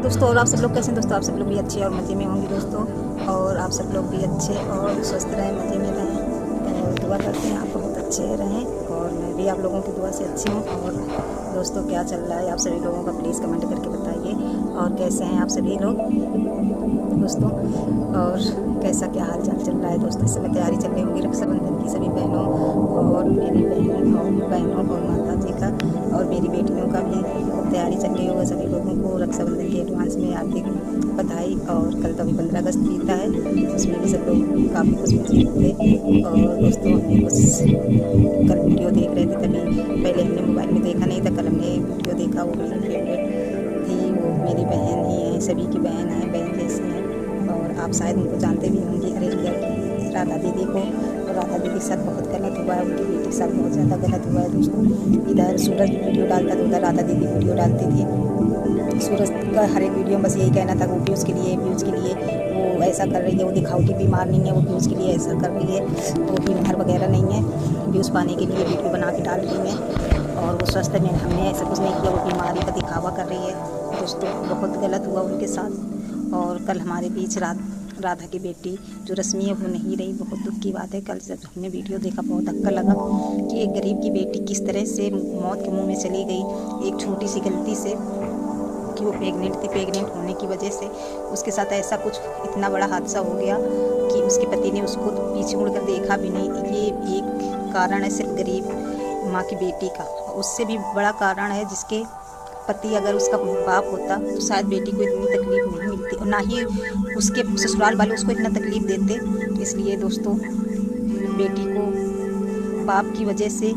दोस्तों और आप सब लोग कैसे हैं दोस्तों? आप सब लोग भी अच्छे और मज़े में होंगे दोस्तों, और आप सब लोग भी अच्छे और स्वस्थ रहें, मज़े में रहें, और दुआ करते हैं आप बहुत अच्छे रहें, और मैं भी आप लोगों की दुआ से अच्छी हूँ। और दोस्तों क्या चल रहा है आप सभी लोगों का, प्लीज़ कमेंट करके बताइए, और कैसे हैं आप सभी लोग दोस्तों, और कैसा क्या हाल चाल चल रहा है दोस्तों। इस समय तैयारी चल रही होगी रक्षाबंधन की सभी बहनों और मेरी बहनों और माता जी का और मेरी बेटियों का भी तैयारी चल रही होगा। सभी लोगों को रक्षाबंधन के एडवांस में हार्दिक बधाई। और कल तो अभी 15 अगस्त बीता है, उसमें भी सब लोग काफ़ी खुश थे। और दोस्तों हमने कुछ कल वीडियो देख रहे थे, तभी पहले हमने मोबाइल में देखा नहीं था, कल हमने वीडियो देखा। वो मेरी फेवरेट थी, वो मेरी बहन ही है, सभी की बहन है, बहन जैसी है। और आप शायद उनको जानते भी होंगे, अरे रिया की राधा दीदी को। और राधा दीदी के साथ बहुत गलत हुआ है, उनकी बेटी के साथ बहुत ज़्यादा गलत हुआ है दोस्तों। इधर सूरज वीडियो डालता था, उधर राधा दीदी वीडियो डालती थी। सूरज का हर एक वीडियो में बस यही कहना था, वो व्यूज़ के लिए वो ऐसा कर रही है, वो दिखावटी बीमार नहीं है, वो व्यूज़ के लिए ऐसा कर रही है, वो बीमार वगैरह नहीं है, व्यूज़ पाने के लिए वीडियो बना के डाल रही है। और वो स्वस्थ में हमने ऐसा कुछ नहीं किया, वो बीमारी का दिखावा कर रही है दोस्तों। बहुत गलत हुआ उनके साथ। और कल हमारे बीच राधा की बेटी जो रश्मि है वो नहीं रही, बहुत दुख की बात है। कल जब हमने वीडियो देखा बहुत धक्का लगा कि एक गरीब की बेटी किस तरह से मौत के मुंह में चली गई, एक छोटी सी गलती से कि वो प्रेग्नेंट थी। प्रेग्नेंट होने की वजह से उसके साथ ऐसा कुछ इतना बड़ा हादसा हो गया कि उसके पति ने उसको पीछे मुड़कर देखा भी नहीं। ये एक कारण है सिर्फ गरीब माँ की बेटी का, उससे भी बड़ा कारण है जिसके पति अगर उसका बाप होता तो शायद बेटी को इतनी तकलीफ नहीं मिलती, और ना ही उसके ससुराल वाले उसको इतना तकलीफ देते। इसलिए दोस्तों बेटी को बाप की वजह से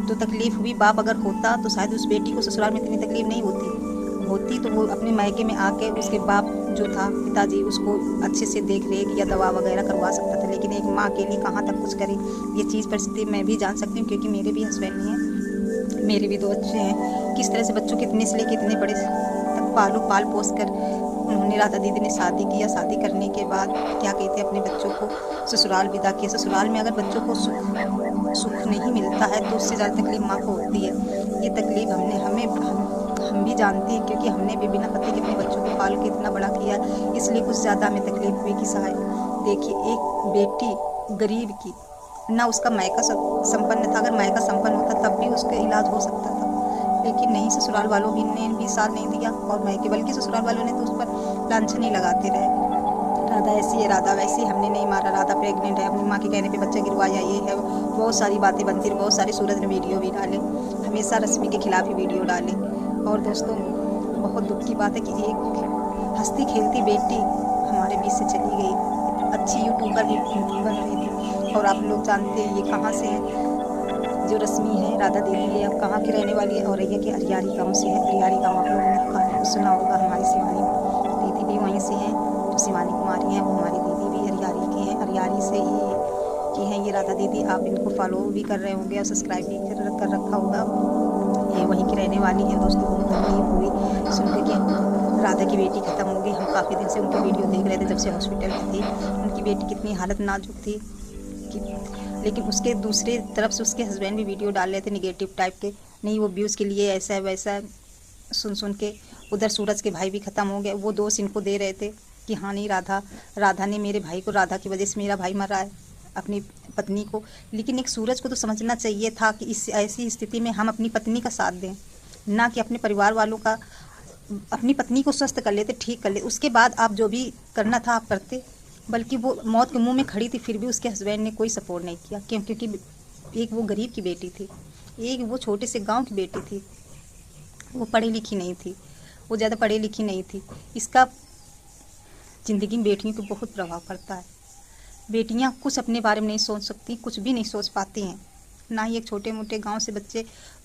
तो तकलीफ हुई, बाप अगर होता तो शायद उस बेटी को ससुराल में इतनी तकलीफ नहीं होती तो वो अपने मायके में आके उसके बाप जो था पिताजी उसको अच्छे से देख रेख या दवा वगैरह करवा सकता था। लेकिन एक माँ के लिए कहाँ तक कुछ करे, ये चीज़ परिस्थिति मैं भी जान सकती हूँ, क्योंकि मेरे भी हस्बैंड नहीं हैं, मेरे भी 2 बच्चे हैं। किस तरह से बच्चों को इतने से लेके इतने बड़े तक पाल पोस कर उन्होंने राधा दीदी ने शादी किया। शादी करने के बाद क्या कहते हैं अपने बच्चों को ससुराल विदा किया। ससुराल में अगर बच्चों को सुख नहीं मिलता है तो उससे ज़्यादा तकलीफ माँ को होती है। ये तकलीफ हम भी जानते हैं, क्योंकि हमने भी बिना पति के अपने बच्चों को पाल के इतना बड़ा किया, इसलिए कुछ ज़्यादा हमें तकलीफ हुई कि शायद देखिए एक बेटी गरीब की ना उसका मायका संपन्न था, अगर मायका संपन्न होता तब भी उसका इलाज हो सकता था, लेकिन नहीं, ससुराल वालों भी ने 20 साल नहीं दिया। और मायके बल्कि ससुराल वालों ने तो उस पर लांछन ही लगाते रहे, राधा ऐसी है, राधा वैसी, हमने नहीं मारा, राधा प्रेग्नेंट है, अपनी माँ के कहने पे बच्चा गिरवाया, ये है, बहुत सारी बातें बनती रही, बहुत सारे सूरज ने वीडियो भी डाले, हमेशा रश्मि के खिलाफ ही वीडियो डाले। और दोस्तों बहुत दुख की बात है कि एक हंसती खेलती बेटी हमारे बीच से चली गई, अच्छी यूट्यूबर भी बन रही थी। और आप लोग जानते हैं ये कहाँ से है, जो रश्मि है राधा दीदी है, अब कहाँ की रहने वाली है, और ये कि अरियारी गाँव से है। अरियारी गाँव आप लोगों ने सुना होगा, हमारी शिवानी दीदी भी वहीं से हैं, जो शिवानी कुमारी हैं वो हमारी दीदी भी अरियारी की हैं, अरियारी से ही की हैं ये राधा दीदी। आप इनको फॉलो भी कर रहे होंगे और सब्सक्राइब भी कर रखा होगा, ये वहीं की रहने वाली है। दोस्तों बहुत तकलीफ हुई सुन के कि राधा की बेटी ख़त्म हो गई। हम काफ़ी दिन से उनकी वीडियो देख रहे थे, जब से हॉस्पिटल में थी, उनकी बेटी कितनी हालत नाजुक थी कि, लेकिन उसके दूसरे तरफ से उसके हस्बैंड भी वीडियो डाल रहे थे निगेटिव टाइप के, नहीं वो व्यूज़ के लिए ऐसा है वैसा है, सुन के। उधर सूरज के भाई भी ख़त्म हो गए, वो दोष इनको दे रहे थे कि हाँ नहीं राधा ने मेरे भाई को, राधा की वजह से मेरा भाई मरा है, अपनी पत्नी को। लेकिन एक सूरज को तो समझना चाहिए था कि इस ऐसी स्थिति में हम अपनी पत्नी का साथ दें, ना कि अपने परिवार वालों का। अपनी पत्नी को स्वस्थ कर लेते, ठीक कर ले, उसके बाद आप जो भी करना था आप करते। बल्कि वो मौत के मुंह में खड़ी थी, फिर भी उसके हस्बैंड ने कोई सपोर्ट नहीं किया। क्यों? क्योंकि एक वो गरीब की बेटी थी, एक वो छोटे से गांव की बेटी थी, वो पढ़ी लिखी नहीं थी, वो ज़्यादा पढ़ी लिखी नहीं थी। इसका ज़िंदगी में बेटियों को बहुत प्रभाव पड़ता है। बेटियां कुछ अपने बारे में नहीं सोच सकती, कुछ भी नहीं सोच पाती हैं, ना ही एक छोटे मोटे गांव से बच्चे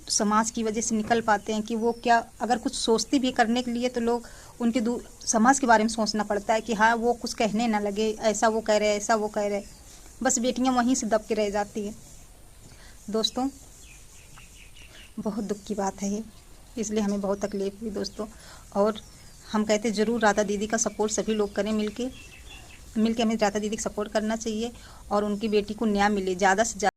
समाज की वजह से निकल पाते हैं कि वो क्या अगर कुछ सोचती भी करने के लिए तो लोग उनके समाज के बारे में सोचना पड़ता है कि हाँ वो कुछ कहने ना लगे, ऐसा वो कह रहे, ऐसा वो कह रहे, बस बेटियां वहीं से दब के रह जाती हैं। दोस्तों बहुत दुख की बात है ये, इसलिए हमें बहुत तकलीफ हुई दोस्तों। और हम कहते ज़रूर राधा दीदी का सपोर्ट सभी लोग करें, मिलके हमें राधा दीदी का सपोर्ट करना चाहिए और उनकी बेटी को न्याय मिले ज़्यादा से ज़्यादा।